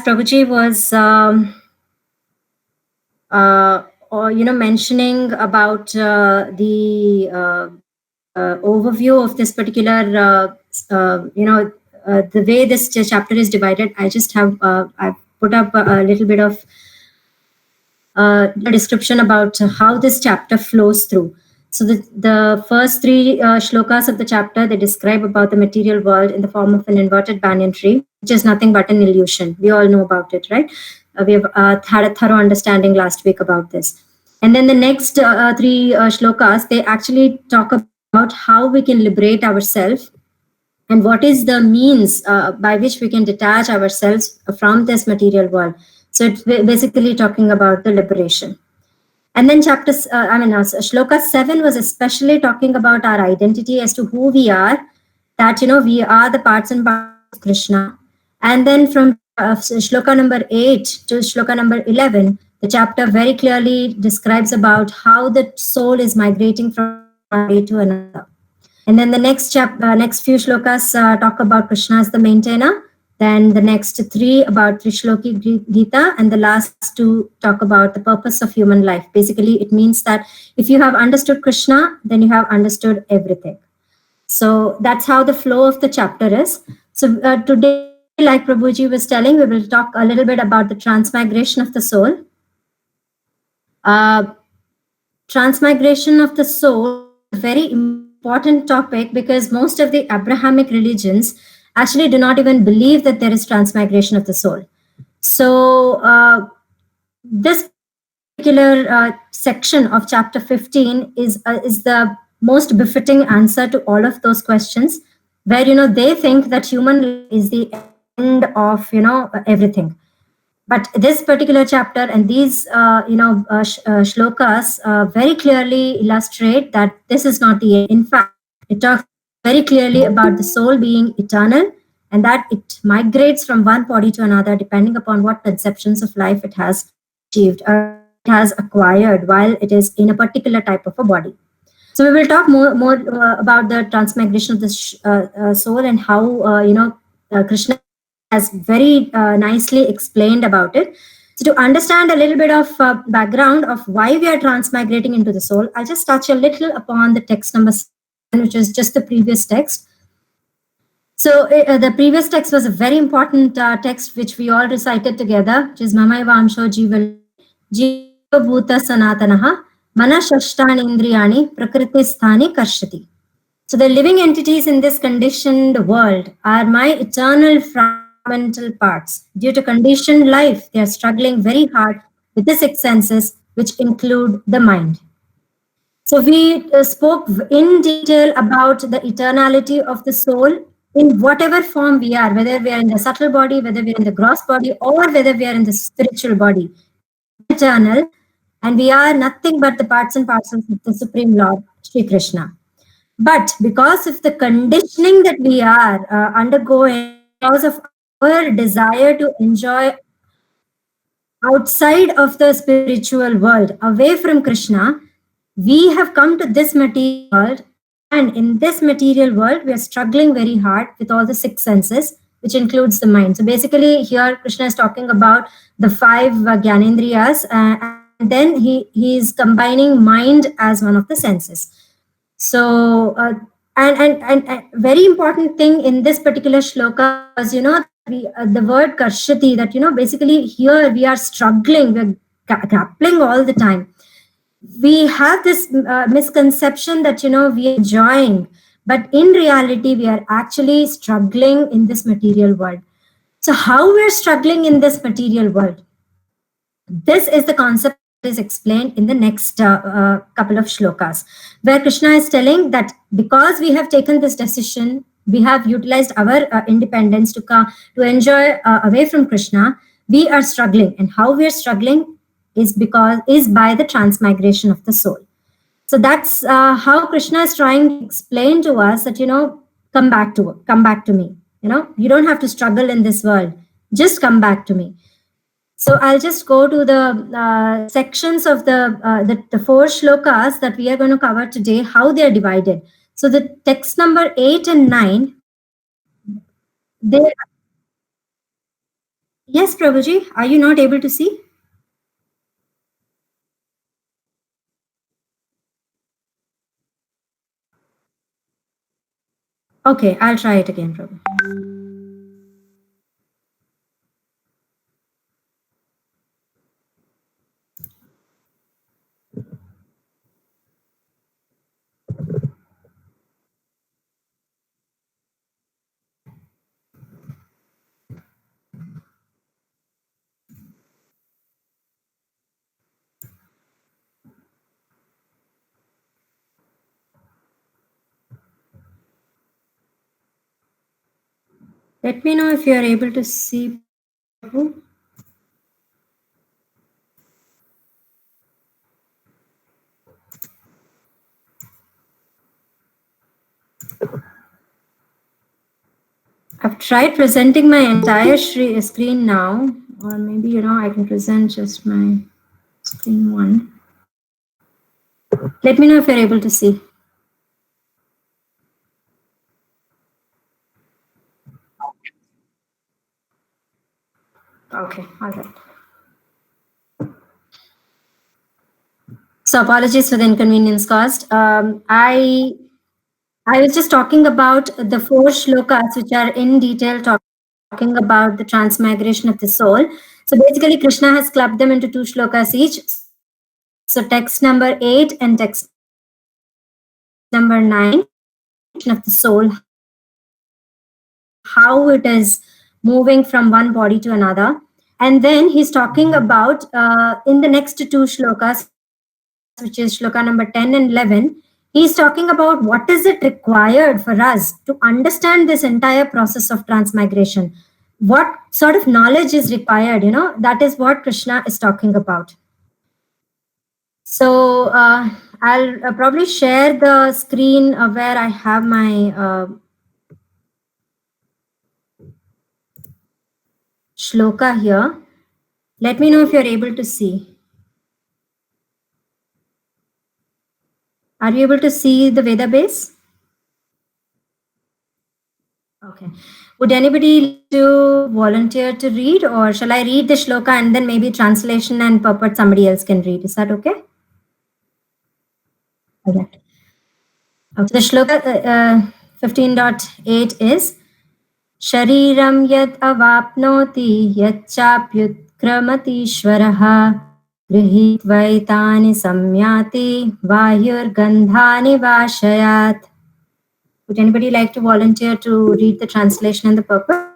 Prabhuji was mentioning about the overview of this particular the way this chapter is divided. I just have I've put up a little bit of the description about how this chapter flows through. So the first three shlokas of the chapter, they describe about the material world in the form of an inverted banyan tree, which is nothing but an illusion. We all know about it, right? We have had a thorough understanding last week about this. And then the next three shlokas, they actually talk about how we can liberate ourselves and what is the means by which we can detach ourselves from this material world. So it's basically talking about the liberation. And then shloka 7 was especially talking about our identity as to who we are, that, we are the parts and parts of Krishna. And then from shloka number 8 to shloka number 11, the chapter very clearly describes about how the soul is migrating from one way to another. And then the next few shlokas talk about Krishna as the maintainer. Then the next three about Trishloki Gita, and the last two talk about the purpose of human life. Basically, it means that if you have understood Krishna, then you have understood everything. So that's how the flow of the chapter is. So today, like Prabhuji was telling, we will talk a little bit about the transmigration of the soul. Transmigration of the soul is a very important topic because most of the Abrahamic religions actually do not even believe that there is transmigration of the soul. So this particular section of chapter 15 is the most befitting answer to all of those questions, where they think that human life is the end of everything. But this particular chapter and these shlokas very clearly illustrate that this is not the end. In fact, it talks very clearly about the soul being eternal and that it migrates from one body to another depending upon what conceptions of life it has achieved or it has acquired while it is in a particular type of a body. So we will talk more about the transmigration of the soul and how Krishna has very nicely explained about it. So to understand a little bit of background of why we are transmigrating into the soul, I'll just touch a little upon the text number 7, which is just the previous text. So the previous text was a very important text which we all recited together, which is Mamai Vamsho Jiva Bhuta Sanatanaha Manashashtani Indriyani Prakriti Sthani Karshati. So the living entities in this conditioned world are my eternal fragmental parts. Due to conditioned life, they are struggling very hard with the six senses, which include the mind. So we spoke in detail about the eternality of the soul in whatever form we are, whether we are in the subtle body, whether we are in the gross body, or whether we are in the spiritual body. Eternal, and we are nothing but the parts and parcels of the Supreme Lord, Sri Krishna. But because of the conditioning that we are undergoing, because of our desire to enjoy outside of the spiritual world, away from Krishna, we have come to this material world. And in this material world, we are struggling very hard with all the six senses, which includes the mind. So basically, here Krishna is talking about the five Gyanendriyas, and then he is combining mind as one of the senses. So, and very important thing in this particular shloka was, the word karshati, that, basically here we are struggling, we're grappling all the time. We have this misconception that, we are enjoying, but in reality, we are actually struggling in this material world. So how we're struggling in this material world? This is the concept is explained in the next couple of shlokas, where Krishna is telling that because we have taken this decision, we have utilized our independence to enjoy away from Krishna, we are struggling. And how we are struggling is by the transmigration of the soul. So that's how Krishna is trying to explain to us that, come back to me. You don't have to struggle in this world. Just come back to me. So I'll just go to the sections of the four shlokas that we are going to cover today, how they are divided. So the text number 8 and 9, Yes, Prabhuji, are you not able to see? Okay, I'll try it again, Prabhu. Let me know if you are able to see, Prabhu. I've tried presenting my entire screen now, or maybe, I can present just my screen one. Let me know if you're able to see. Okay, all right. So apologies for the inconvenience caused. I was just talking about the four shlokas which are in detail talking about the transmigration of the soul. So basically, Krishna has clubbed them into two shlokas each. So text number 8 and text number 9 of the soul, how it is moving from one body to another. And then he's talking about in the next two shlokas, which is shloka number 10 and 11, he's talking about what is it required for us to understand this entire process of transmigration. What sort of knowledge is required, that is what Krishna is talking about. So I'll probably share the screen where I have my shloka here. Let me know if you're able to see. Are you able to see the Veda base? Okay. Would anybody like to volunteer to read, or shall I read the shloka and then maybe translation and purport somebody else can read? Is that okay? Okay. Okay. The shloka 15.8 is Shariram yad avapnoti yachapyutkramati गृहीत्वैतानि संयाति वायुर्गन्धानि वाशयात्. Would anybody like to volunteer to read the translation and the purpose?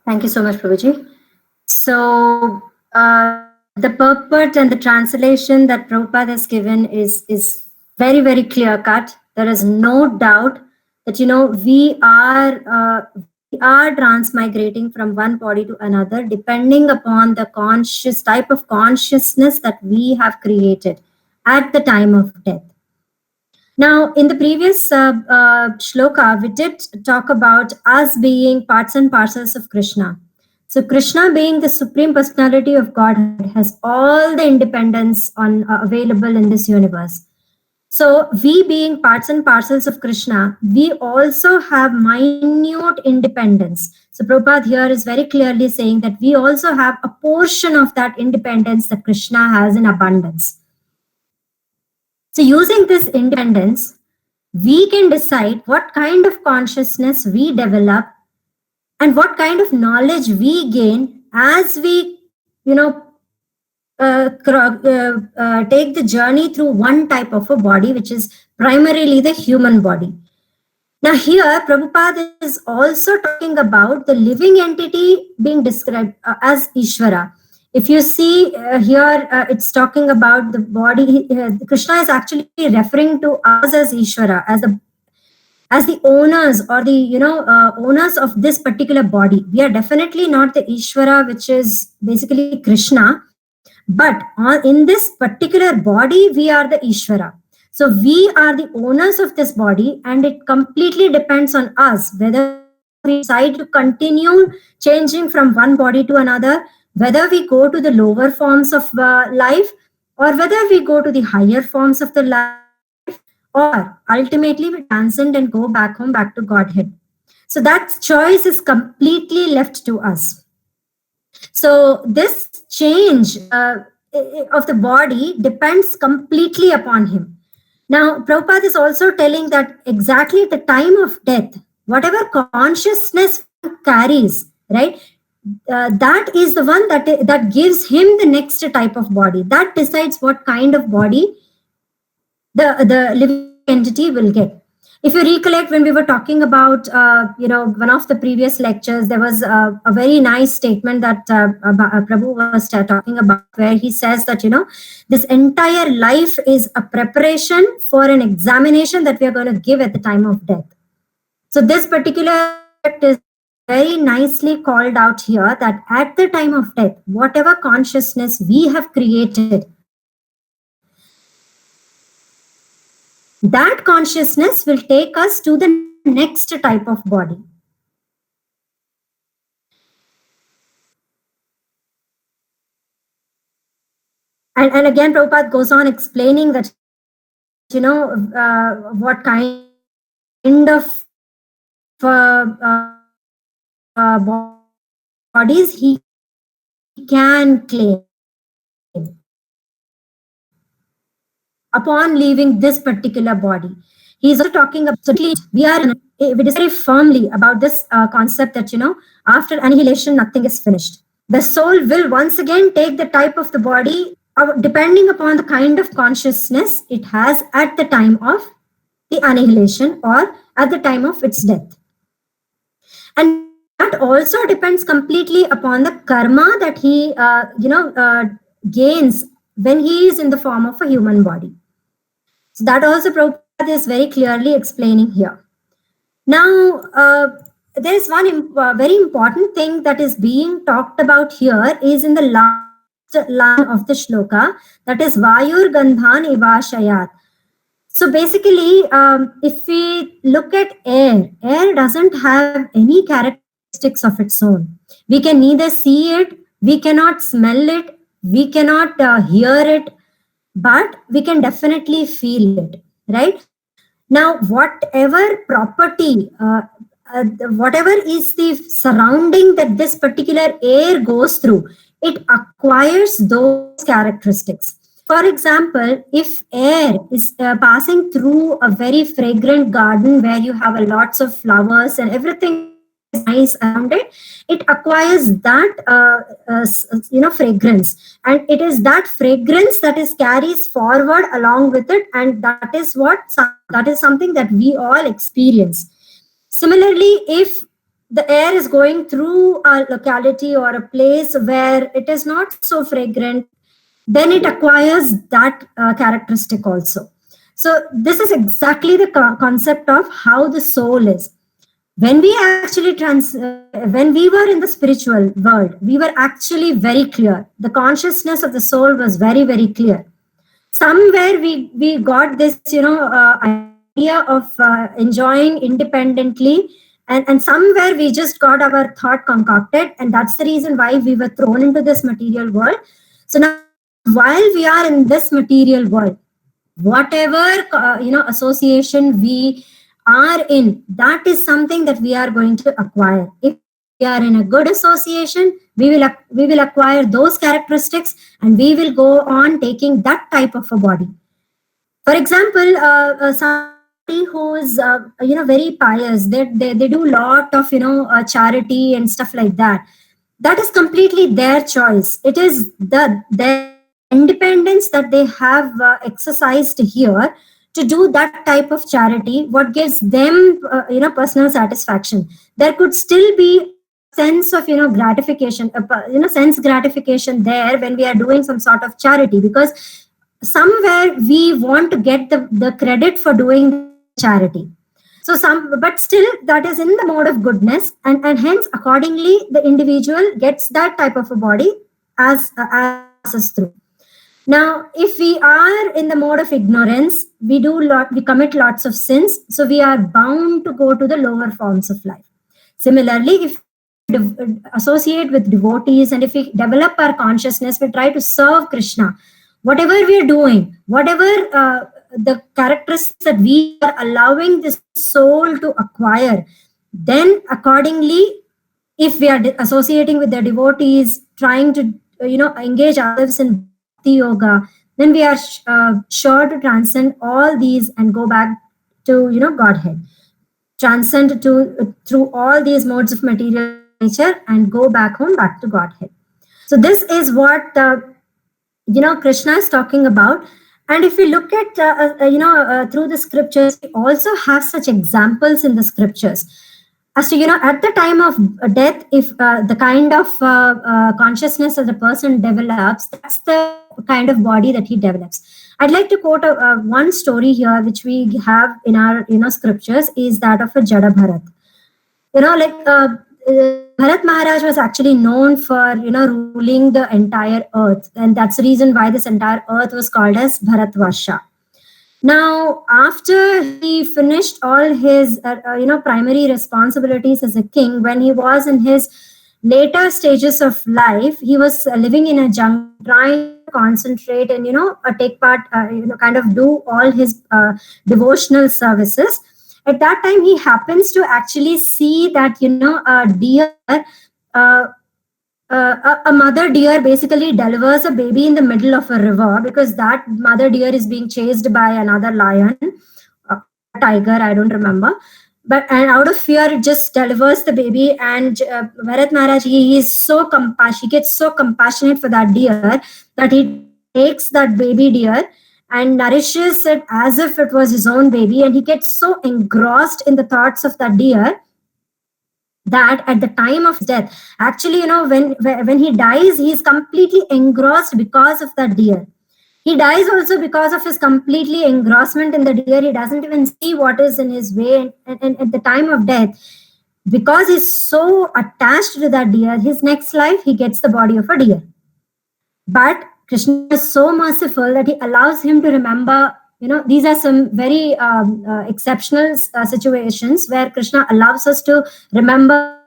Thank you so much, Prabhuji. So the purport and the translation that Prabhupada has given is very, very clear cut. There is no doubt that, we are transmigrating from one body to another, depending upon the conscious type of consciousness that we have created at the time of death. Now, in the previous shloka, we did talk about us being parts and parcels of Krishna. So Krishna, being the Supreme Personality of Godhead, has all the independence available in this universe. So we, being parts and parcels of Krishna, we also have minute independence. So Prabhupada here is very clearly saying that we also have a portion of that independence that Krishna has in abundance. So using this independence, we can decide what kind of consciousness we develop and what kind of knowledge we gain as we, take the journey through one type of a body, which is primarily the human body. Now here, Prabhupada is also talking about the living entity being described as Ishvara. If you see here, it's talking about the body. Krishna is actually referring to us as Ishvara, as the owners or the owners of this particular body. We are definitely not the Ishvara, which is basically Krishna, but in this particular body, we are the Ishvara. So we are the owners of this body, and it completely depends on us whether we decide to continue changing from one body to another, whether we go to the lower forms of life, or whether we go to the higher forms of the life, or ultimately we transcend and go back home, back to Godhead. So that choice is completely left to us. So this change of the body depends completely upon him. Now, Prabhupada is also telling that exactly at the time of death, whatever consciousness carries, right, that is the one that gives him the next type of body. That decides what kind of body the living entity will get. If you recollect, when we were talking about, one of the previous lectures, there was a very nice statement that Prabhu was talking about, where he says that, this entire life is a preparation for an examination that we are going to give at the time of death. So this particular aspect is very nicely called out here, that at the time of death, whatever consciousness we have created, that consciousness will take us to the next type of body. And again, Prabhupada goes on explaining that, what kind of bodies he can claim upon leaving this particular body. He's also talking about, we decide firmly about this concept that, after annihilation, nothing is finished. The soul will once again take the type of the body depending upon the kind of consciousness it has at the time of the annihilation or at the time of its death. And that also depends completely upon the karma that he, gains when he is in the form of a human body. So that also Prabhupada is very clearly explaining here. Now, there is one very important thing that is being talked about here is in the last line of the shloka, that is Vayur Gandhan Ivashayat. So basically, if we look at air doesn't have any characteristics of its own. We can neither see it, we cannot smell it, we cannot hear it, but we can definitely feel it, right? Now, whatever property, whatever is the surrounding that this particular air goes through, it acquires those characteristics. For example, if air is passing through a very fragrant garden where you have lots of flowers and everything is nice around it, it acquires that fragrance, and it is that fragrance that is carries forward along with it, and that is something that we all experience. Similarly, if the air is going through a locality or a place where it is not so fragrant, then it acquires that characteristic also. So this is exactly the concept of how the soul is. When we actually when we were in the spiritual world, we were actually very clear. The consciousness of the soul was very, very clear. Somewhere we got this, idea of enjoying independently, and somewhere we just got our thought concocted, and that's the reason why we were thrown into this material world. So now, while we are in this material world, whatever association we are in, that is something that we are going to acquire. If we are in a good association, we will acquire those characteristics, and we will go on taking that type of a body. For example, somebody who is very pious, they do a lot of charity and stuff like that. That is completely their choice. It is their independence that they have exercised here to do that type of charity, what gives them personal satisfaction. There could still be sense of gratification, sense gratification there when we are doing some sort of charity, because somewhere we want to get the credit for doing charity. So but still that is in the mode of goodness, and hence accordingly the individual gets that type of a body as passes through. Now, if we are in the mode of ignorance, we commit lots of sins, so we are bound to go to the lower forms of life. Similarly, if we associate with devotees, and if we develop our consciousness, we try to serve Krishna, whatever we are doing, whatever the characteristics that we are allowing this soul to acquire, then accordingly, if we are associating with the devotees, trying to engage ourselves in bhakti yoga, then we are sure to transcend all these and go back to Godhead. Transcend through all these modes of material nature and go back home, back to Godhead. So this is what Krishna is talking about. And if we look at through the scriptures, we also have such examples in the scriptures as to at the time of death, if the kind of consciousness that the person develops, that's the kind of body that he develops. I'd like to quote one story here which we have in our scriptures, is that of a Jada Bharat. Bharat Maharaj was actually known for ruling the entire earth, and that's the reason why this entire earth was called as Bharatvarsha. Now, after he finished all his primary responsibilities as a king, when he was in his later stages of life, he was living in a jungle, trying to concentrate and take part, kind of do all his devotional services. At that time, he happens to actually see that a deer, a mother deer basically delivers a baby in the middle of a river, because that mother deer is being chased by another lion, a tiger, I don't remember. And out of fear, it just delivers the baby. And Bharat Maharaj, he gets so compassionate for that deer that he takes that baby deer and nourishes it as if it was his own baby. And he gets so engrossed in the thoughts of that deer that at the time of death, actually, when he dies, he is completely engrossed because of that deer. He dies also because of his completely engrossment in the deer. He doesn't even see what is in his way. And at the time of death, because he's so attached to that deer, his next life, he gets the body of a deer. But Krishna is so merciful that he allows him to remember, these are some very exceptional situations where Krishna allows us to remember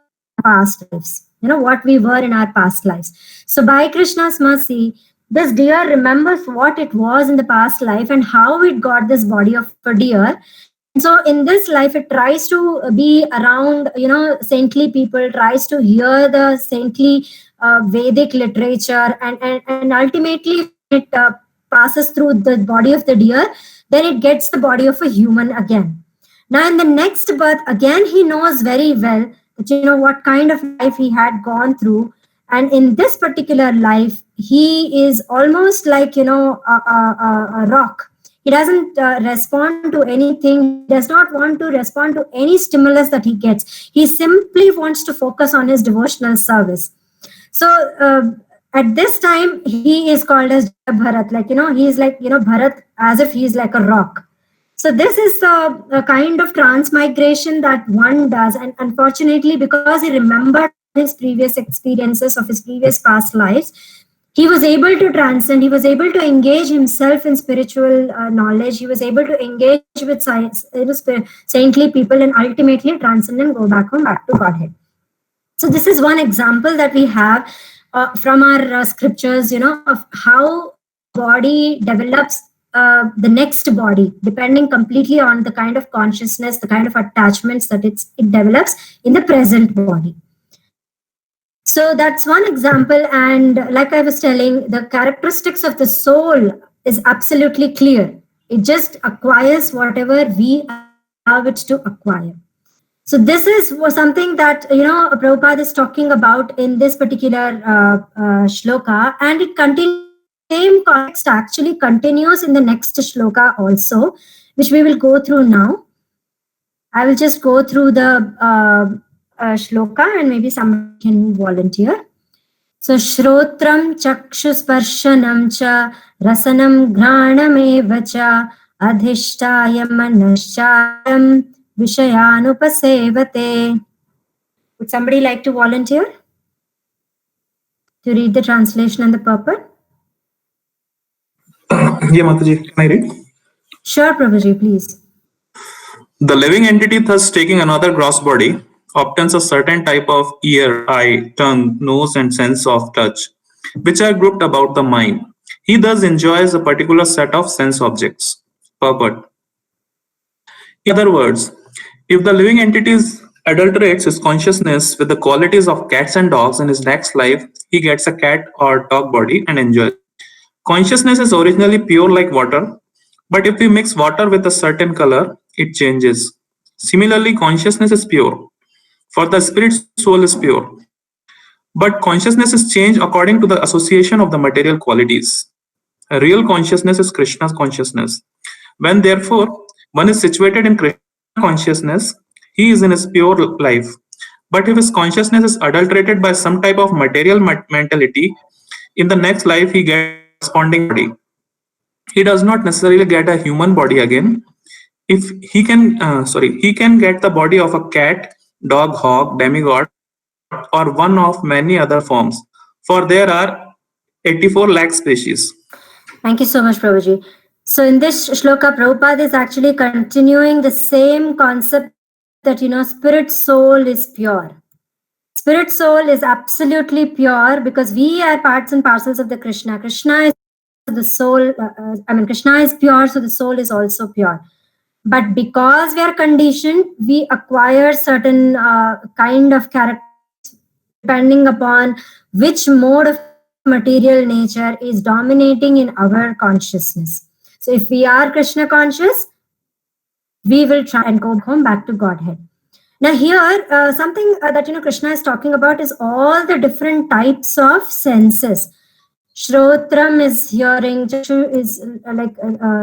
past lives, what we were in our past lives. So by Krishna's mercy, this deer remembers what it was in the past life and how it got this body of a deer. And so in this life, it tries to be around, saintly people, tries to hear the saintly Vedic literature, and ultimately it passes through the body of the deer, then it gets the body of a human again. Now in the next birth, again, he knows very well that, what kind of life he had gone through. And in this particular life, he is almost like, a rock. He doesn't respond to anything. He does not want to respond to any stimulus that he gets. He simply wants to focus on his devotional service. So At this time, he is called as Bharat, like, he's like, Bharat, as if he's like a rock. So this is a kind of transmigration that one does. And unfortunately, because he remembered his previous experiences of his previous past lives, he was able to transcend, he was able to engage himself in spiritual knowledge, he was able to engage with science, saintly people, and ultimately transcend and go back home, back to Godhead. So this is one example that we have from our scriptures, of how body develops the next body, depending completely on the kind of consciousness, the kind of attachments that it develops in the present body. So that's one example. And like I was telling, the characteristics of the soul is absolutely clear. It just acquires whatever we allow it to acquire. So this is something that, Prabhupada is talking about in this particular shloka, and it continues. Same context actually continues in the next shloka also, which we will go through now. I will just go through the shloka, and maybe someone can volunteer. So Shrotram Chakshusparshanam cha Rasanam Ghranam cha Adhishtaya Manashchayam Vishayanupasevate. Would somebody like to volunteer to read the translation and the purport? Yeah, Mataji, can I read? Sure, Prabhuji, please. The living entity, thus taking another gross body, obtains a certain type of ear, eye, tongue, nose, and sense of touch, which are grouped about the mind. He thus enjoys a particular set of sense objects. Purport. In other words, if the living entity adulterates his consciousness with the qualities of cats and dogs in his next life, he gets a cat or dog body and enjoys. Consciousness is originally pure like water, but if we mix water with a certain color, it changes. Similarly, consciousness is pure, for the spirit soul is pure. But consciousness is changed according to the association of the material qualities. A real consciousness is Krishna's consciousness. When therefore one is situated in Krishna consciousness, he is in his pure life. But if his consciousness is adulterated by some type of material mentality, in the next life he gets a corresponding body. He does not necessarily get a human body again. If he can, he can get the body of a cat, dog, hog, demigod, or one of many other forms. For there are 84 lakh species. Thank you so much, Prabhuji. So in this shloka, Prabhupada is actually continuing the same concept that, spirit soul is pure. Spirit soul is absolutely pure because we are parts and parcels of the Krishna. Krishna is the soul. Krishna is pure, so the soul is also pure. But because we are conditioned, we acquire certain kind of character depending upon which mode of material nature is dominating in our consciousness. So if we are Krishna conscious, we will try and go home back to Godhead. Now here, something that Krishna is talking about is all the different types of senses. Shrotram is hearing, Chakshu is like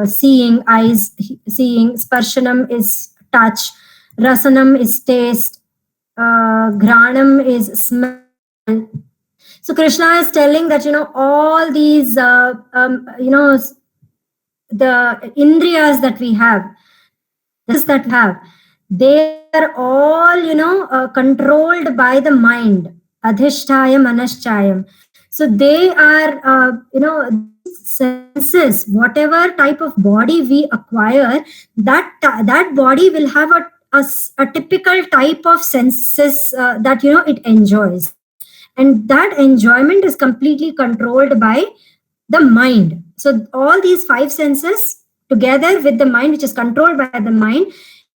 seeing, eyes seeing, Sparshanam is touch, Rasanam is taste, Granam is smell. So Krishna is telling that all these the indriyas that we have, they are all controlled by the mind. Adhishtaya Manashchayam. So they are senses, whatever type of body we acquire, that body will have a typical type of senses that it enjoys, and that enjoyment is completely controlled by the mind. So all these five senses together with the mind, which is controlled by the mind,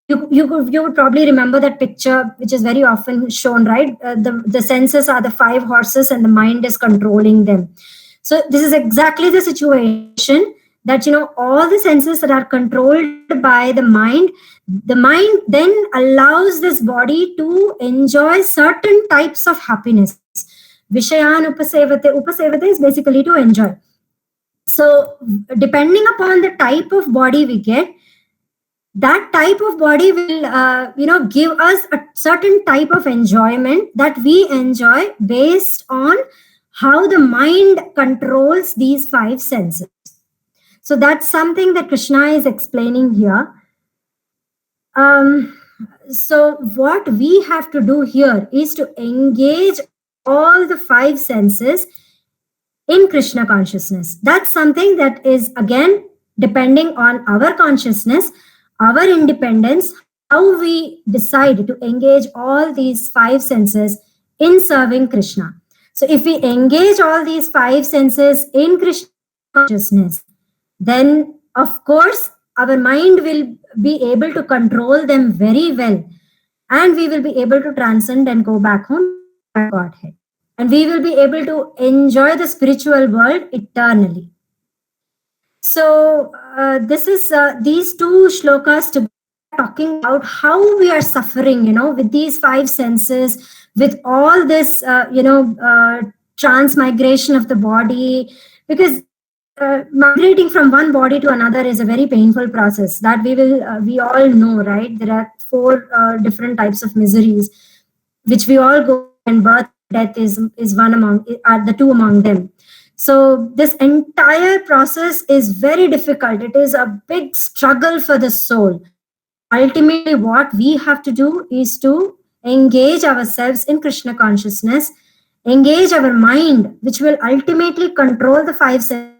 you would probably remember that picture which is very often shown, right? The senses are the five horses and the mind is controlling them. So this is exactly the situation that all the senses that are controlled by the mind then allows this body to enjoy certain types of happiness. Vishayan upasevate is basically to enjoy. So depending upon the type of body we get, that type of body will give us a certain type of enjoyment that we enjoy based on how the mind controls these five senses. So that's something that Krishna is explaining here. So what we have to do here is to engage all the five senses in Krishna consciousness. That's something that is, again, depending on our consciousness, our independence, how we decide to engage all these five senses in serving Krishna. So if we engage all these five senses in Krishna consciousness, then of course our mind will be able to control them very well, and we will be able to transcend and go back home to Godhead, and we will be able to enjoy the spiritual world eternally. So this is these two shlokas to talking about how we are suffering, with these five senses, with all this, transmigration of the body, because migrating from one body to another is a very painful process that we all know, right? There are four different types of miseries which we all go, and birth, death is one among, are the two among them. So this entire process is very difficult. It is a big struggle for the soul. Ultimately, what we have to do is to engage ourselves in Krishna consciousness, engage our mind, which will ultimately control the five senses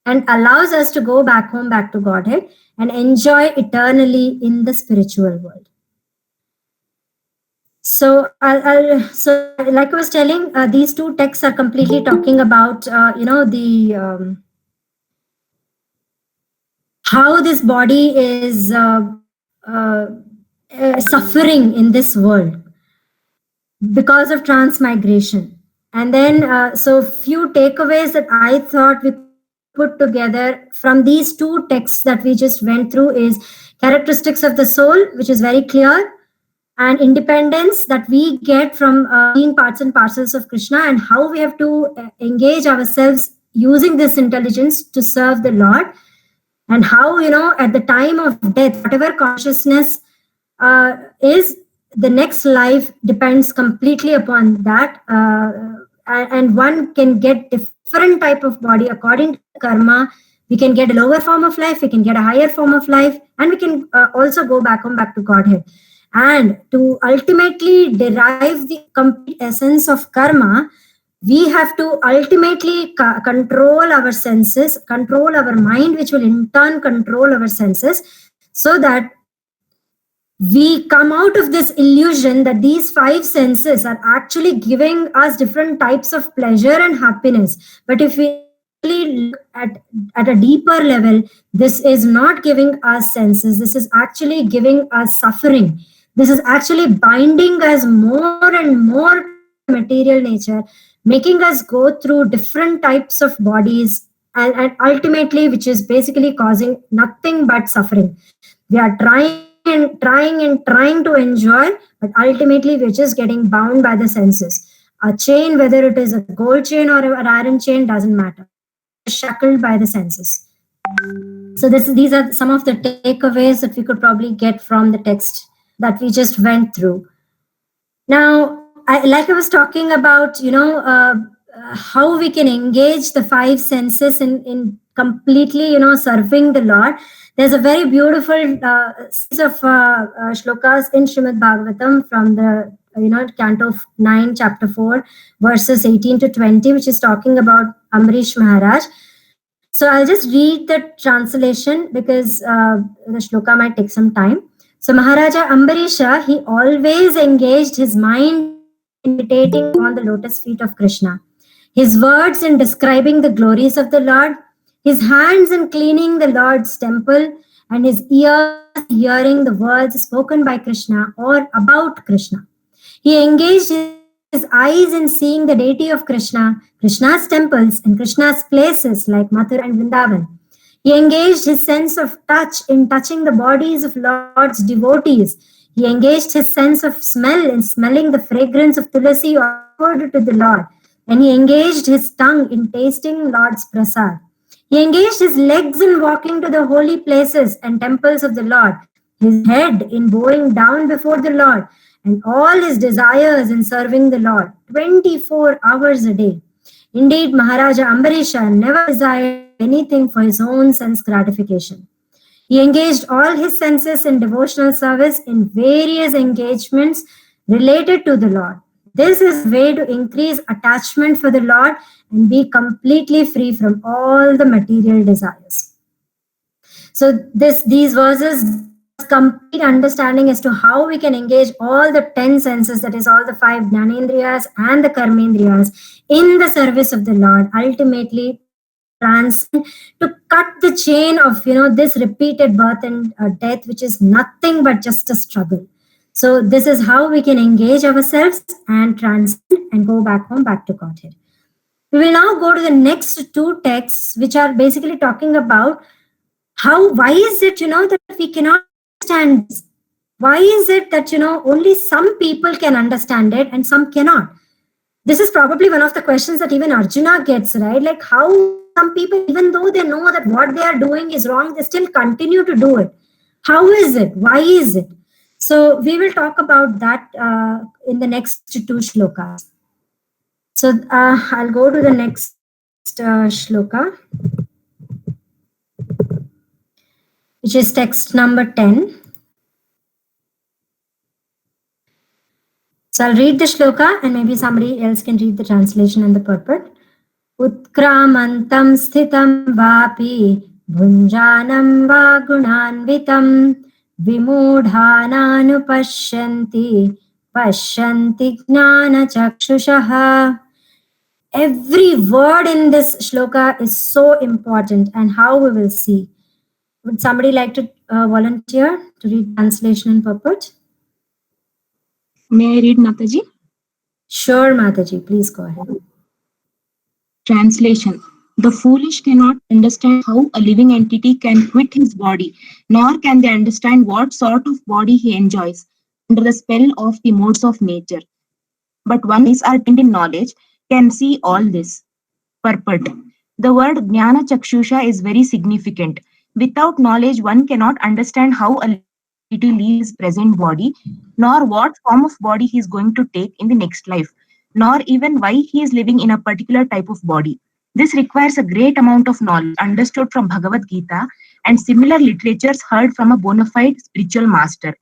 and allows us to go back home, back to Godhead, and enjoy eternally in the spiritual world. So, so like I was telling, these two texts are completely talking about, how this body is suffering in this world because of transmigration. And then, so few takeaways that I thought we put together from these two texts that we just went through is characteristics of the soul, which is very clear, and independence that we get from being parts and parcels of Krishna, and how we have to engage ourselves using this intelligence to serve the Lord, and how, at the time of death, whatever consciousness is, the next life depends completely upon that, and one can get different type of body according to karma. We can get a lower form of life, we can get a higher form of life, and we can also go back to Godhead. And to ultimately derive the complete essence of karma, we have to ultimately control our senses, control our mind, which will in turn control our senses, so that we come out of this illusion that these five senses are actually giving us different types of pleasure and happiness. But if we look at a deeper level, this is not giving us senses, this is actually giving us suffering. This is actually binding us more and more to material nature, making us go through different types of bodies, and ultimately, which is basically causing nothing but suffering. We are trying to enjoy, but ultimately we're just getting bound by the senses. A chain, whether it is a gold chain or an iron chain, doesn't matter. We're shackled by the senses. So these are some of the takeaways that we could probably get from the text that we just went through. Now, like I was talking about, how we can engage the five senses in completely, serving the Lord. There's a very beautiful series of shlokas in Srimad Bhagavatam from the, Canto 9, chapter 4, verses 18 to 20, which is talking about Amrish Maharaj. So I'll just read the translation because the shloka might take some time. So Maharaja Ambarisha, he always engaged his mind in meditating on the lotus feet of Krishna, his words in describing the glories of the Lord, his hands in cleaning the Lord's temple, and his ears hearing the words spoken by Krishna or about Krishna. He engaged his eyes in seeing the deity of Krishna, Krishna's temples, and Krishna's places like Mathura and Vrindavan. He engaged his sense of touch in touching the bodies of Lord's devotees. He engaged his sense of smell in smelling the fragrance of tulasi offered to the Lord. And he engaged his tongue in tasting Lord's prasad. He engaged his legs in walking to the holy places and temples of the Lord, his head in bowing down before the Lord, and all his desires in serving the Lord 24 hours a day. Indeed, Maharaja Ambarisha never desired anything for his own sense gratification. He engaged all his senses in devotional service in various engagements related to the Lord. This is a way to increase attachment for the Lord and be completely free from all the material desires. So these verses complete understanding as to how we can engage all the 10 senses, that is all the 5 Jnanendriyas and the Karmendriyas, in the service of the Lord, ultimately to cut the chain of this repeated birth and death, which is nothing but just a struggle. So this is how we can engage ourselves and transcend and go back home, back to Godhead. We will now go to the next 2 texts, which are basically talking about why is it that we cannot understand this? Why is it that only some people can understand it and some cannot? This is probably one of the questions that even Arjuna gets, right? Like, how some people, even though they know that what they are doing is wrong, they still continue to do it. How is it? Why is it? So we will talk about that in the next 2 shlokas. So I'll go to the next shloka, which is text number 10. So I'll read the shloka and maybe somebody else can read the translation and the purport. Utkramantam sthitam vapi bhunjanam va gunanvitam vimudhananupashyanti pashyanti gnana chakshushaha. Every word in this shloka is so important, and how we will see. Would somebody like to volunteer to read translation and purport? May I read, Mataji? Sure, Mataji, please go ahead. Translation. The foolish cannot understand how a living entity can quit his body, nor can they understand what sort of body he enjoys under the spell of the modes of nature. But one who is attained in knowledge can see all this. Purport. The word Jnana Chakshusha is very significant. Without knowledge, one cannot understand how a entity leaves present body, nor what form of body he is going to take in the next life, nor even why he is living in a particular type of body. This requires a great amount of knowledge understood from Bhagavad Gita and similar literatures heard from a bona fide spiritual master.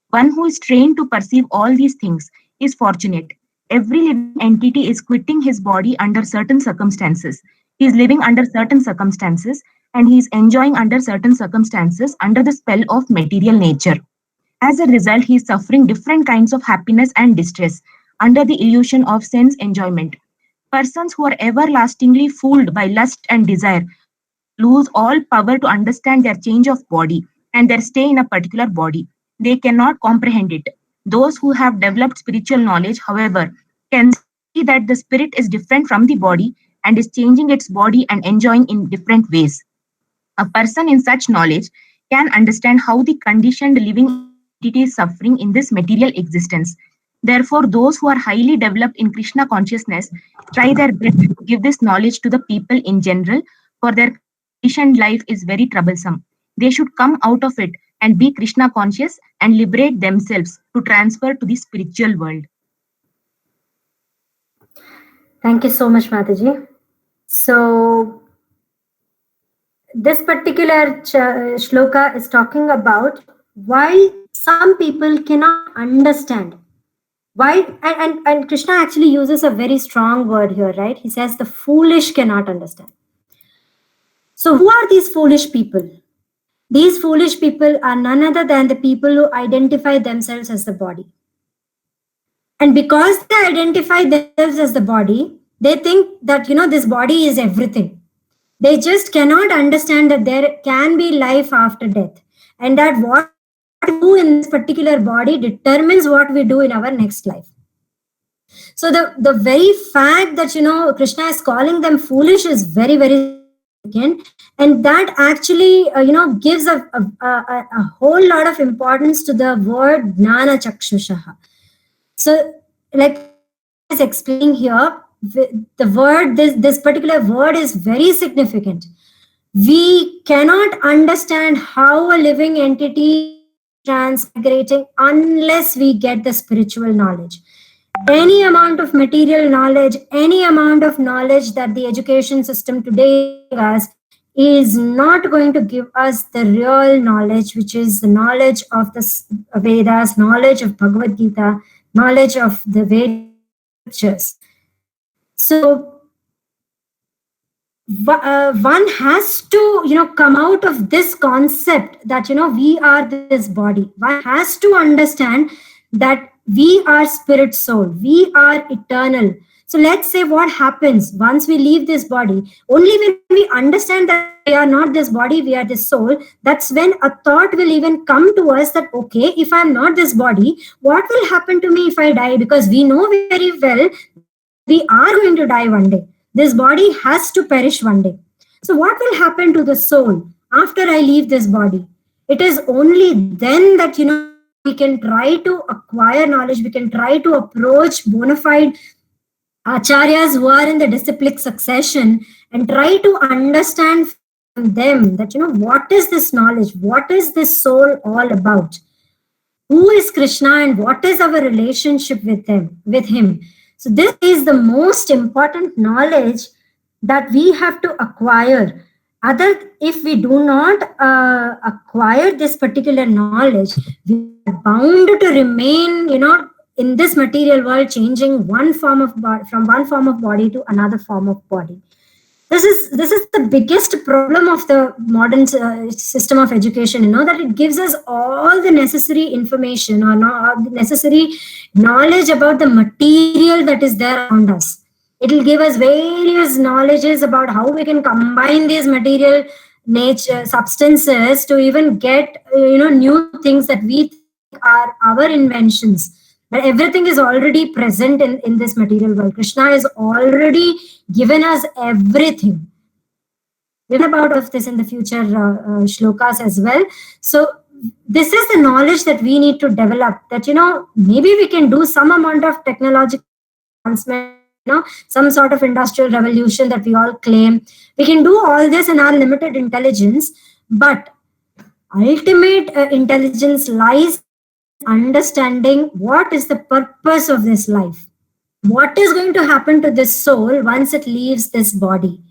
One who is trained to perceive all these things is fortunate. Every living entity is quitting his body under certain circumstances. He is living under certain circumstances, and he is enjoying under certain circumstances under the spell of material nature. As a result, he is suffering different kinds of happiness and distress under the illusion of sense enjoyment. Persons who are everlastingly fooled by lust and desire lose all power to understand their change of body and their stay in a particular body. They cannot comprehend it. Those who have developed spiritual knowledge, however, can see that the spirit is different from the body and is changing its body and enjoying in different ways. A person in such knowledge can understand how the conditioned living entity is suffering in this material existence. Therefore, those who are highly developed in Krishna consciousness try their best to give this knowledge to the people in general, for their conditioned life is very troublesome. They should come out of it and be Krishna conscious and liberate themselves to transfer to the spiritual world. Thank you so much, Mataji. So this particular shloka is talking about why some people cannot understand. Why? And Krishna actually uses a very strong word here, right? He says the foolish cannot understand. So who are these foolish people? These foolish people are none other than the people who identify themselves as the body. And because they identify themselves as the body, they think that, this body is everything. They just cannot understand that there can be life after death, and that what we do in this particular body determines what we do in our next life. So the very fact that, Krishna is calling them foolish is very, very significant. And that actually, gives a whole lot of importance to the word Jnana Chakshushaha. So like is explaining here, the word, this particular word is very significant. We cannot understand how a living entity transmigrating unless we get the spiritual knowledge. Any amount of material knowledge, any amount of knowledge that the education system today has is not going to give us the real knowledge, which is the knowledge of the Vedas, knowledge of Bhagavad Gita, knowledge of the Vedic scriptures. So one has to come out of this concept that we are this body. One has to understand that we are spirit soul, we are eternal. So let's say what happens once we leave this body. Only when we understand that we are not this body, we are this soul, that's when a thought will even come to us that, okay, if I'm not this body, what will happen to me if I die? Because we know very well we are going to die one day. This body has to perish one day. So what will happen to the soul after I leave this body? It is only then that we can try to acquire knowledge, we can try to approach bona fide acharyas who are in the disciplic succession and try to understand from them that what is this knowledge, what is this soul all about, who is Krishna, and what is our relationship with him. So this is the most important knowledge that we have to acquire. If we do not acquire this particular knowledge, we are bound to remain, in this material world, changing one form of body from one form of body to another form of body. This is the biggest problem of the modern system of education, that it gives us all the necessary information or the necessary knowledge about the material that is there around us. It will give us various knowledges about how we can combine these material nature substances to even get new things that we think are our inventions. But everything is already present in this material world. Krishna has already given us everything. We'll talk about this in the future shlokas as well. So this is the knowledge that we need to develop, that maybe we can do some amount of technological advancement, some sort of industrial revolution that we all claim. We can do all this in our limited intelligence, but ultimate intelligence lies understanding what is the purpose of this life. What is going to happen to this soul once it leaves this body?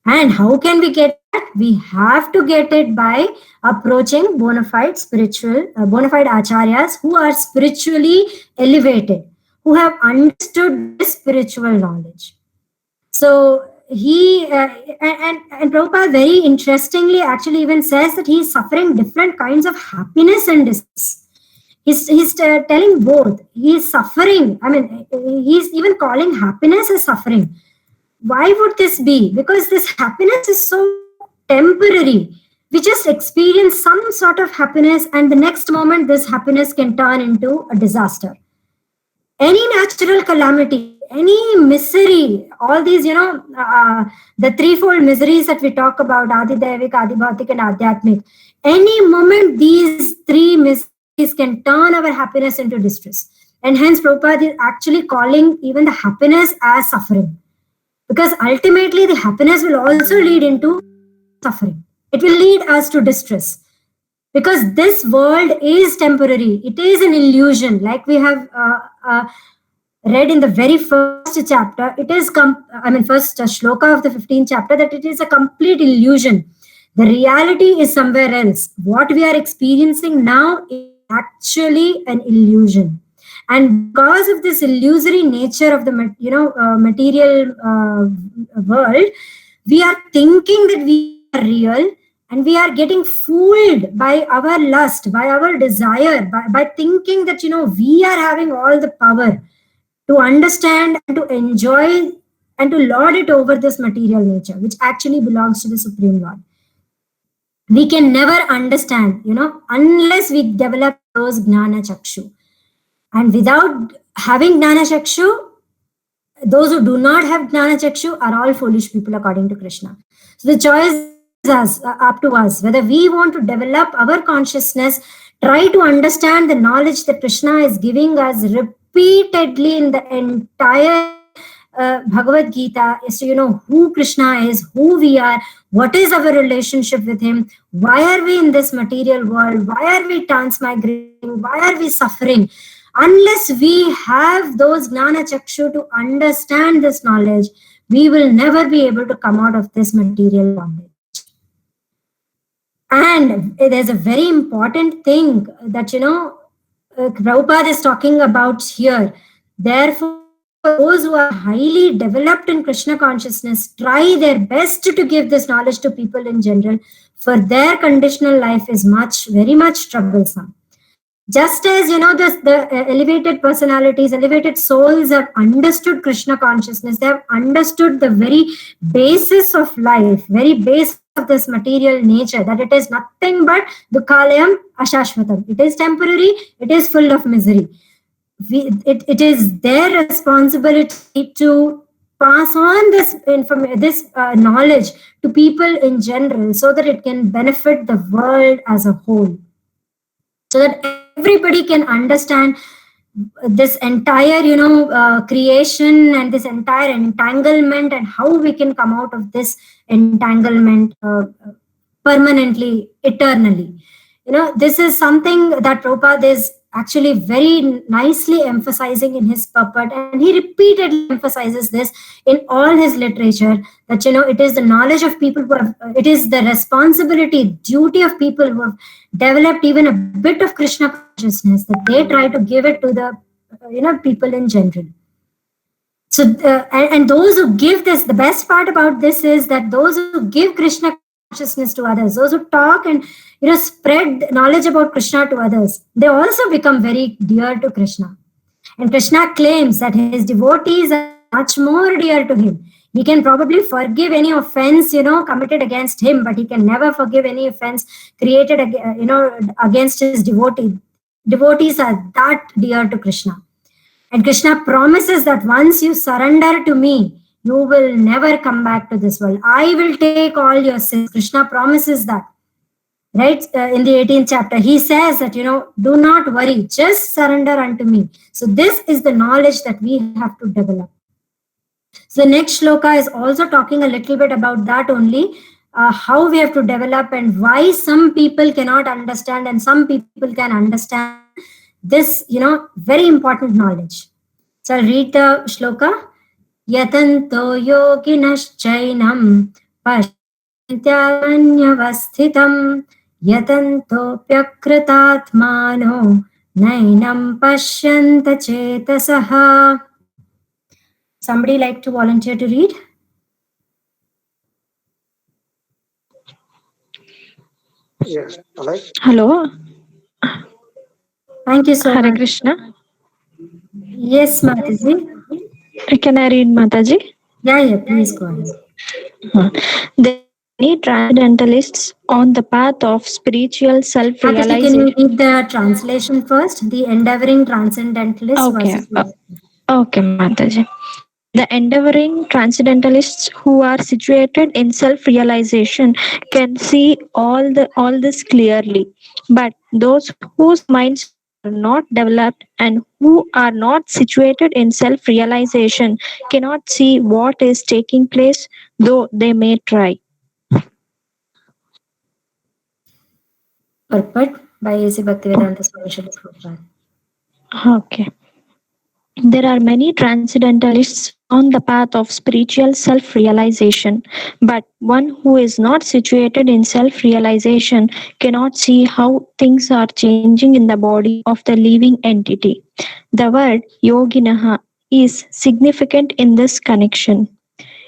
And how can we get that? We have to get it by approaching bona fide acharyas who are spiritually elevated, who have understood this spiritual knowledge. So he and Prabhupada very interestingly actually even says that he is suffering different kinds of happiness and distress. He's telling both. He is suffering. I mean, he's even calling happiness as suffering. Why would this be? Because this happiness is so temporary. We just experience some sort of happiness, and the next moment this happiness can turn into a disaster. Any natural calamity, any misery, all these, the threefold miseries that we talk about, Adi Devik, Adi Bhautik, and Adhyatmik, any moment these three miseries can turn our happiness into distress. And hence Prabhupada is actually calling even the happiness as suffering. Because ultimately the happiness will also lead into suffering. It will lead us to distress. Because this world is temporary. It is an illusion. Like we have read in the very first chapter, it is, first shloka of the 15th chapter, that it is a complete illusion. The reality is somewhere else. What we are experiencing now is actually an illusion. And because of this illusory nature of the material world, we are thinking that we are real, and we are getting fooled by our lust, by our desire, by thinking that we are having all the power to understand and to enjoy and to lord it over this material nature, which actually belongs to the Supreme Lord. We can never understand, unless we develop those Gnana Chakshu. And without having Gnana Chakshu, those who do not have Gnana Chakshu are all foolish people according to Krishna. So the choice is up to us, whether we want to develop our consciousness, try to understand the knowledge that Krishna is giving us repeatedly in the entire Bhagavad Gita is to know who Krishna is, who we are, what is our relationship with him, why are we in this material world, why are we transmigrating, why are we suffering. Unless we have those Gnana Chakshu to understand this knowledge, we will never be able to come out of this material bondage. And there's a very important thing that, Prabhupada is talking about here. Therefore, those who are highly developed in Krishna consciousness try their best to give this knowledge to people in general, for their conditional life is very much troublesome. Just as, the elevated personalities, elevated souls have understood Krishna consciousness, they have understood the very basis of life, very base of this material nature, that it is nothing but dukhalayam ashashvatam. It is temporary, it is full of misery. It is their responsibility to pass on this knowledge to people in general, so that it can benefit the world as a whole, so that everybody can understand this entire creation and this entire entanglement, and how we can come out of this entanglement permanently, eternally. This is something that Prabhupada is actually very nicely emphasizing in his purport, and he repeatedly emphasizes this in all his literature, that it is the knowledge of people who have, it is the responsibility, duty of people who have developed even a bit of Krishna consciousness, that they try to give it to the people in general. So and those who give this, the best part about this is that those who give Krishna consciousness to others, those who talk and spread knowledge about Krishna to others, they also become very dear to Krishna. And Krishna claims that his devotees are much more dear to him. He can probably forgive any offense, committed against him, but he can never forgive any offense created, against his devotee. Devotees are that dear to Krishna. And Krishna promises that once you surrender to me, you will never come back to this world. I will take all your sins. Krishna promises that. Right? In the 18th chapter, he says that, do not worry, just surrender unto me. So this is the knowledge that we have to develop. So the next shloka is also talking a little bit about that only, how we have to develop and why some people cannot understand and some people can understand this, very important knowledge. So I'll read the shloka. Yatanto yoginaschainam pashyantanyavasthitam yatantopyakritatmano nainam pashyanta chetasaha. Somebody like to volunteer to read? Yes, right. Hello. Thank you so Hare much. Krishna. Yes, Mataji. Can I read, Mataji? Yeah, please go ahead. There are many transcendentalists on the path of spiritual Mataji, self-realization. can you read the translation first? The endeavoring transcendentalist Okay. versus Okay, Mataji. The endeavoring transcendentalists who are situated in self-realization can see all this clearly, but those whose minds are not developed and who are not situated in self-realization cannot see what is taking place, though they may try. Purport by A.C. Bhaktivedanta Swami Srila Prabhupada. Okay. There are many transcendentalists on the path of spiritual self-realization, but one who is not situated in self-realization cannot see how things are changing in the body of the living entity. The word yoginaha is significant in this connection.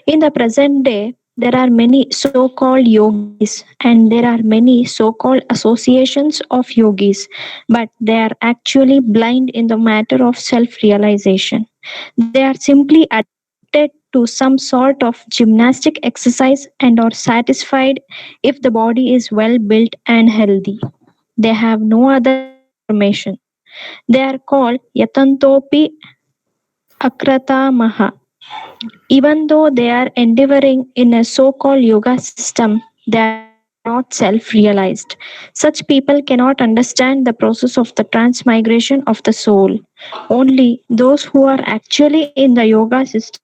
In the present day, there are many so-called yogis and there are many so-called associations of yogis, but they are actually blind in the matter of self-realization. They are simply addicted to some sort of gymnastic exercise and are satisfied if the body is well built and healthy. They have no other information. They are called yatantopi akratamaha. Even though they are endeavoring in a so-called yoga system, they are not self-realized. Such people cannot understand the process of the transmigration of the soul. Only those who are actually in the yoga system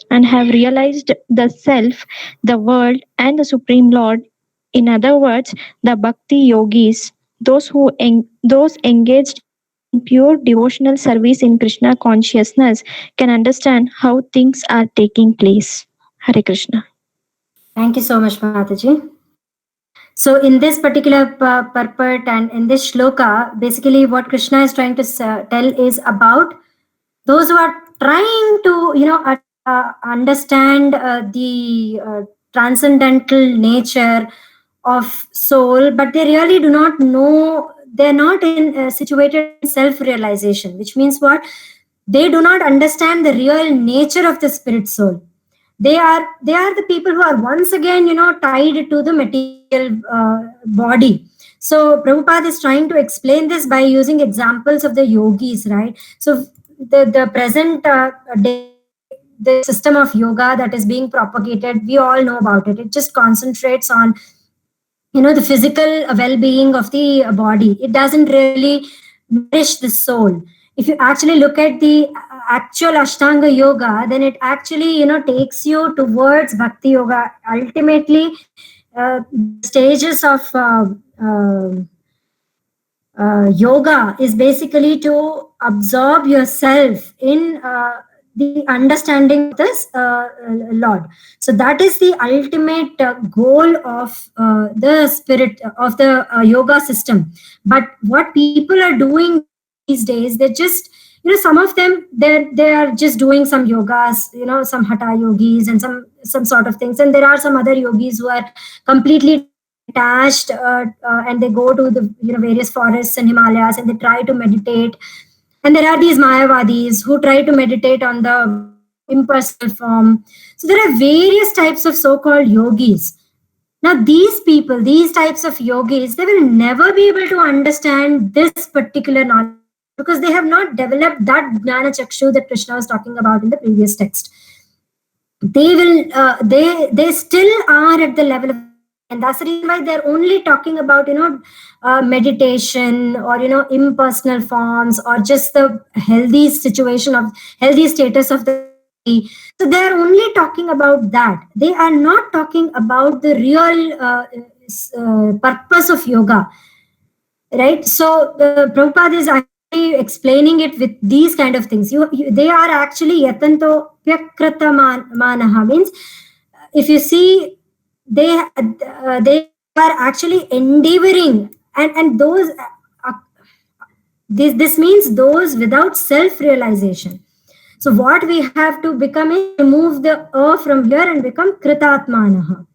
and have realized the self, the world, and the Supreme Lord. In other words, the Bhakti yogis, those engaged in pure devotional service in Krishna consciousness, can understand how things are taking place. Hare Krishna. Thank you so much, Mataji. So in this particular purport and in this shloka, basically what Krishna is trying to tell is about those who are trying to, understand the transcendental nature of soul, but they really do not know. They're not situated in self-realization, which means what? They do not understand the real nature of the spirit soul. They are the people who are once again tied to the material body. So Prabhupada is trying to explain this by using examples of the yogis, right? So the present day, the system of yoga that is being propagated, we all know about it. It just concentrates on the physical well-being of the body. It doesn't really nourish the soul. If you actually look at the actual Ashtanga yoga, then it actually takes you towards Bhakti yoga. Ultimately, stages of yoga is basically to absorb yourself in the understanding of this Lord. So that is the ultimate goal of the spirit of the yoga system. But what people are doing these days, they're just some of them they are just doing some yogas, some hatha yogis and some sort of things, and there are some other yogis who are completely detached and they go to the various forests and Himalayas and they try to meditate. And there are these Mayavadis who try to meditate on the impersonal form. So there are various types of so-called yogis. Now these people, these types of yogis, they will never be able to understand this particular knowledge because they have not developed that Jnana Chakshu that Krishna was talking about in the previous text. They will, they still are at the level of, and that's the reason why they're only talking about meditation or impersonal forms or just the healthy situation of healthy status of the body. So they're only talking about that. They are not talking about the real purpose of yoga, right? So Prabhupada is actually explaining it with these kind of things. They are actually yatanto pyakrata manaha, means if you see, they are actually endeavoring, and those this means those without self-realization. So what we have to become is remove the from here and become kritatmanaha.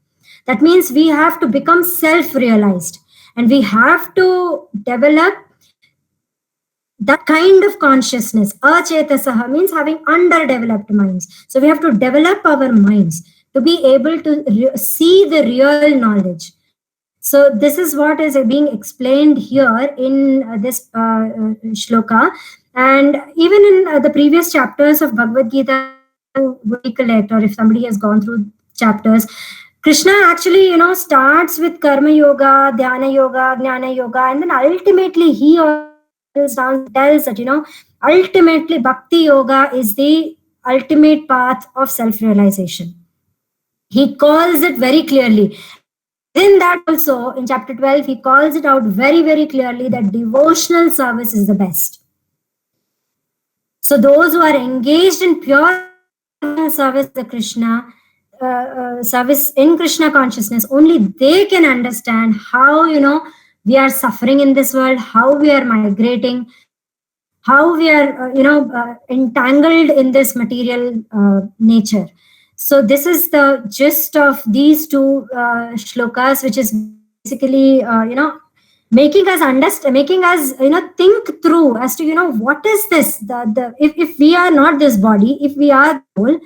That means we have to become self-realized, and we have to develop that kind of consciousness. Achetasaha means having underdeveloped minds. So we have to develop our minds to be able to see the real knowledge. So this is what is being explained here in this shloka. And even in the previous chapters of Bhagavad Gita, recollect, or if somebody has gone through chapters, Krishna actually, starts with karma yoga, dhyana yoga, jnana yoga, and then ultimately he tells that, ultimately bhakti yoga is the ultimate path of self-realization. He calls it very clearly. In that also, in chapter 12, he calls it out very, very clearly that devotional service is the best. So those who are engaged in pure service to Krishna, service in Krishna consciousness, only they can understand how, we are suffering in this world, how we are migrating, how we are, entangled in this material nature. So this is the gist of these two shlokas, which is basically, making us understand, making us, think through as to, what is this? If we are not this body, if we are soul,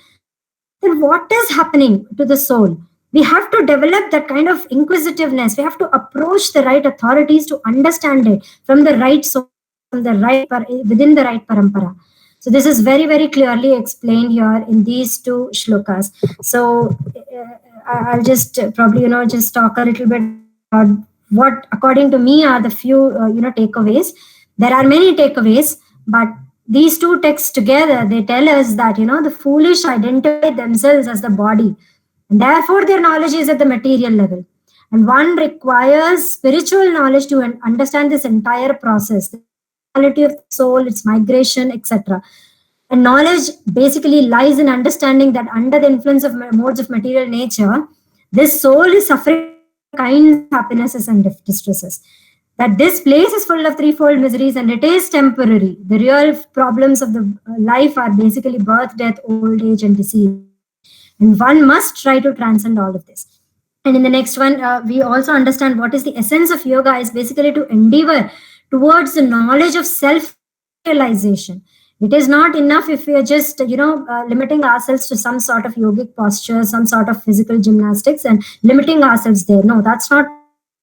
then what is happening to the soul? We have to develop that kind of inquisitiveness. We have to approach the right authorities to understand it from the right source, from the right within the right parampara. So this is very, very clearly explained here in these two shlokas. So I'll just probably, just talk a little bit about what, according to me, are the few, takeaways. There are many takeaways, but these two texts together, they tell us that, the foolish identify themselves as the body, and therefore their knowledge is at the material level. And one requires spiritual knowledge to understand this entire process, the quality of the soul, its migration, etc. And knowledge basically lies in understanding that under the influence of modes of material nature, this soul is suffering kinds of happinesses and distresses. That this place is full of threefold miseries and it is temporary. The real problems of the life are basically birth, death, old age, and disease. And one must try to transcend all of this. And in the next one, we also understand what is the essence of yoga is basically to endeavor towards the knowledge of self realization. It is not enough if we are just, limiting ourselves to some sort of yogic posture, some sort of physical gymnastics, and limiting ourselves there. No, that's not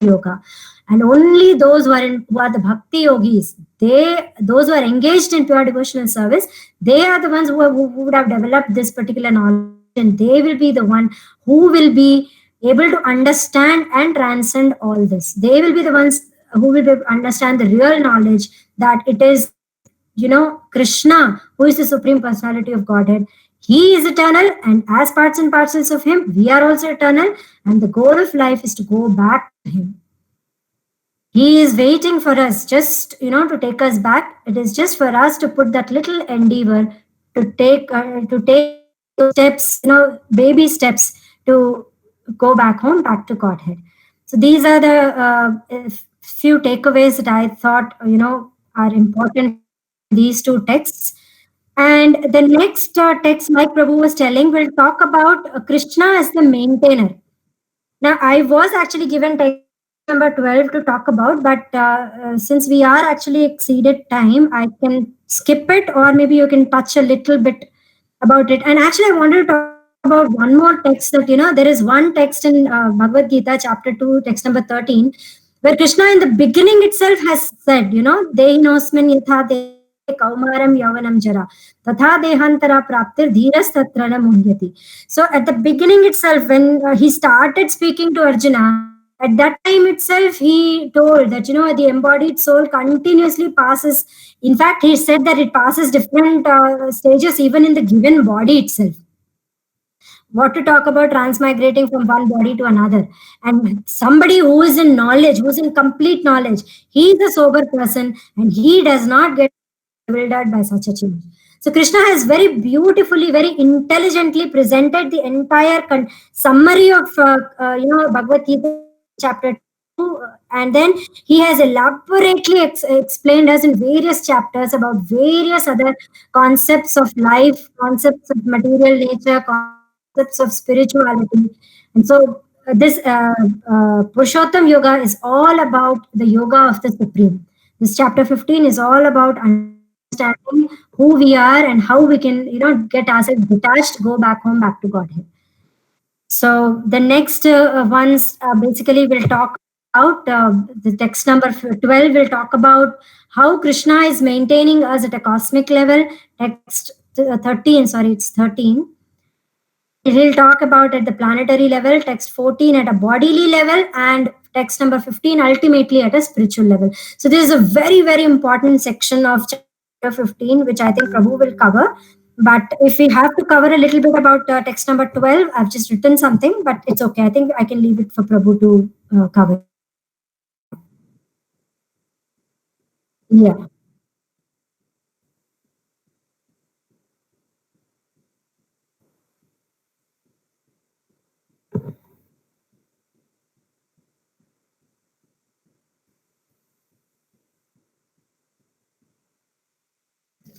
yoga. And only those who are the bhakti yogis, those who are engaged in pure devotional service, they are the ones who would have developed this particular knowledge, and they will be the one who will be able to understand and transcend all this. They will be the ones who will understand the real knowledge that it is, Krishna, who is the Supreme Personality of Godhead. He is eternal, and as parts and parcels of Him, we are also eternal, and the goal of life is to go back to Him. He is waiting for us just, to take us back. It is just for us to put that little endeavor to take those steps, baby steps to go back home, back to Godhead. So these are the few takeaways that I thought, are important in these two texts. And the next text, like Prabhu was telling, will talk about Krishna as the maintainer. Now, I was actually given text number 12 to talk about, but since we are actually exceeded time, I can skip it, or maybe you can touch a little bit about it. And actually, I wanted to talk about one more text that, there is one text in Bhagavad Gita, chapter 2, text number 13, where Krishna in the beginning itself has said, Dehinosmin yatha de kaumaram yavanam jara, tatha dehantara praptir dhiras tatrana muhyati. So at the beginning itself, when he started speaking to Arjuna, at that time itself, he told that, the embodied soul continuously passes. In fact, he said that it passes different stages even in the given body itself. What to talk about transmigrating from one body to another? And somebody who is in knowledge, who's in complete knowledge, he is a sober person and he does not get bewildered by such a change. So Krishna has very beautifully, very intelligently presented the entire summary of Bhagavad Gita chapter 2, and then he has elaborately explained us in various chapters about various other concepts of life, concepts of material nature, concepts of spirituality. And so this Purushottam Yoga is all about the yoga of the Supreme. This chapter 15 is all about understanding who we are and how we can, get ourselves detached, go back home, back to Godhead. So the next ones basically will talk about the text number 12 will talk about how Krishna is maintaining us at a cosmic level. Text 13, sorry, it's 13. It will talk about at the planetary level, text 14 at a bodily level, and text number 15 ultimately at a spiritual level. So this is a very, very important section of chapter 15, which I think Prabhu will cover. But if we have to cover a little bit about text number 12, I've just written something, but it's okay. I think I can leave it for Prabhu to cover. Yeah.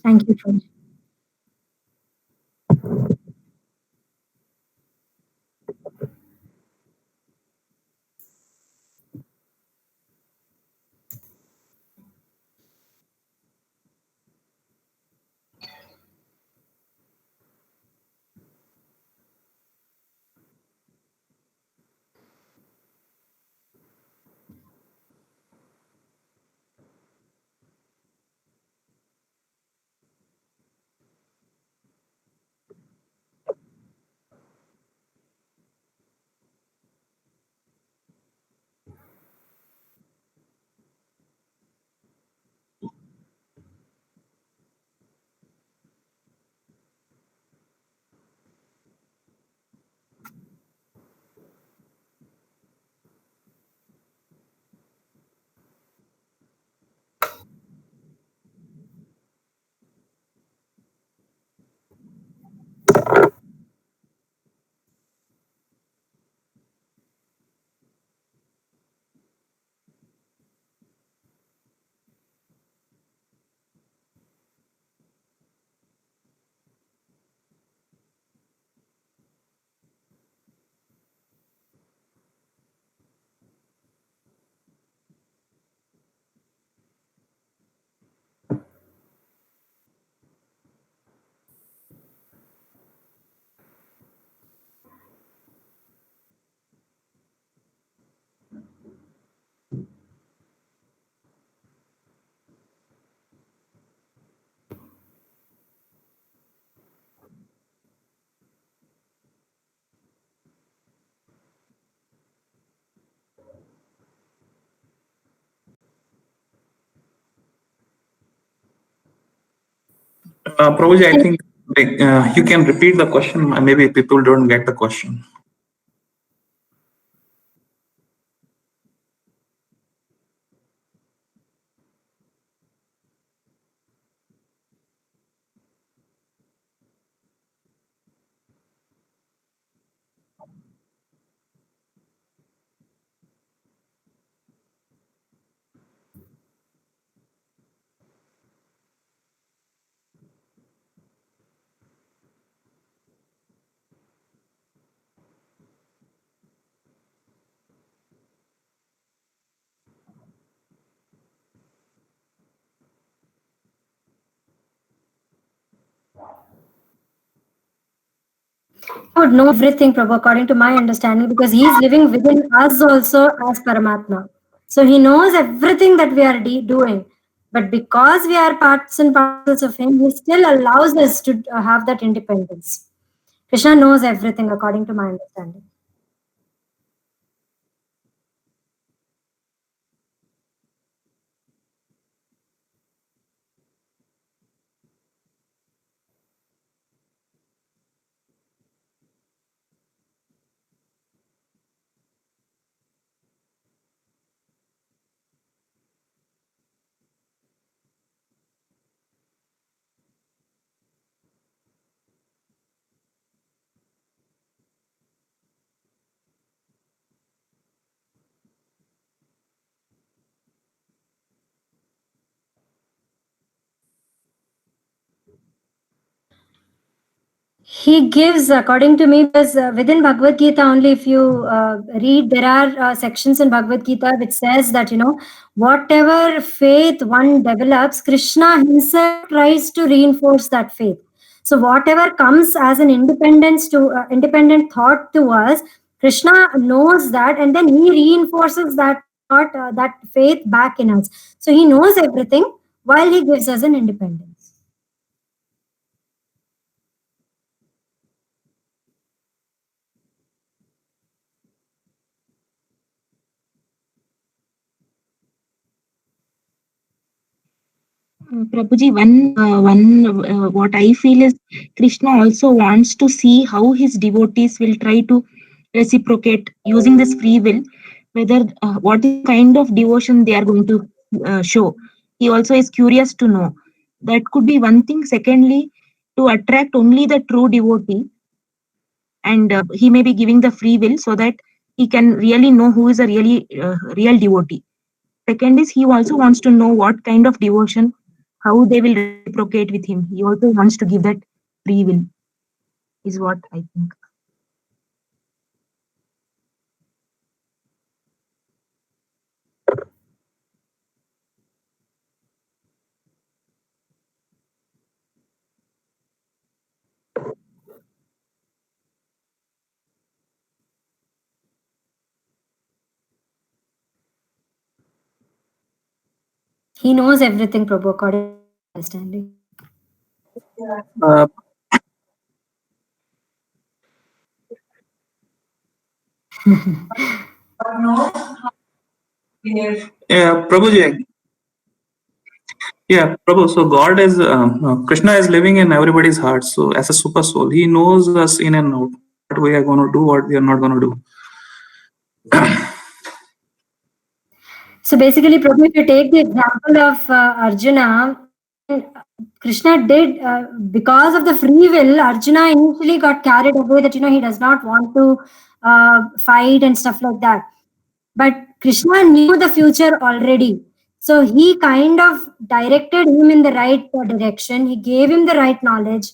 Thank you, Prabhu. Prabhuji, I think you can repeat the question. Maybe people don't get the question. Would know everything, Prabhu, according to my understanding, because he is living within us also as Paramatma. So he knows everything that we are doing. But because we are parts and parcels of him, he still allows us to have that independence. Krishna knows everything, according to my understanding. He gives, according to me, because within Bhagavad Gita only, if you read, there are sections in Bhagavad Gita which says that, whatever faith one develops, Krishna himself tries to reinforce that faith. So whatever comes as an independent thought to us, Krishna knows that, and then he reinforces that thought, that faith back in us. So he knows everything while he gives us an independence. Prabhuji, what I feel is Krishna also wants to see how his devotees will try to reciprocate using this free will, whether what kind of devotion they are going to show. He also is curious to know. That could be one thing. Secondly, to attract only the true devotee, and he may be giving the free will so that he can really know who is a really real devotee. Second is he also wants to know what kind of devotion, how they will reciprocate with him. He also wants to give that free will, is what I think. He knows everything, Prabhu, according to my understanding. Uh, yeah, Prabhuji. Yeah, Prabhu. So God is Krishna is living in everybody's heart. So as a super soul, he knows us in and out. What we are going to do, what we are not going to do. So basically, Prabhu, if you take the example of Arjuna, Krishna did, because of the free will, Arjuna initially got carried away that, he does not want to fight and stuff like that. But Krishna knew the future already. So he kind of directed him in the right direction. He gave him the right knowledge.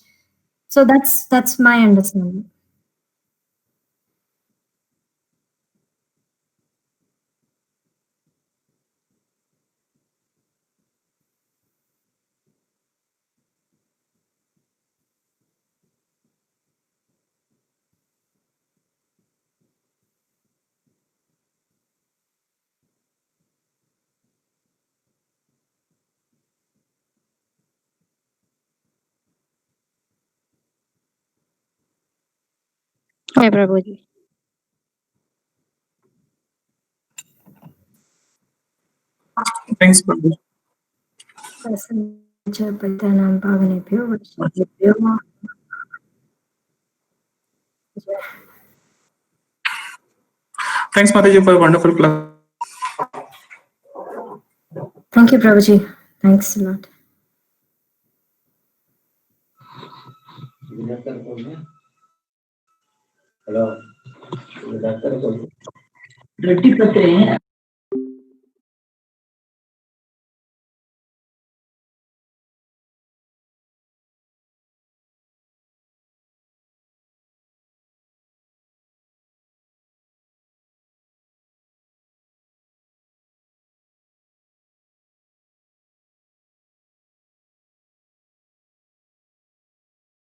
So that's my understanding. Okay, Prabhuji. Thanks, Prabhu. Person. च पतितानां पावनेभ्यो वैष्णवेभ्यो नमः। Thanks, Mataji, for a wonderful class. Thank you, Prabhuji. Thanks a lot. Hello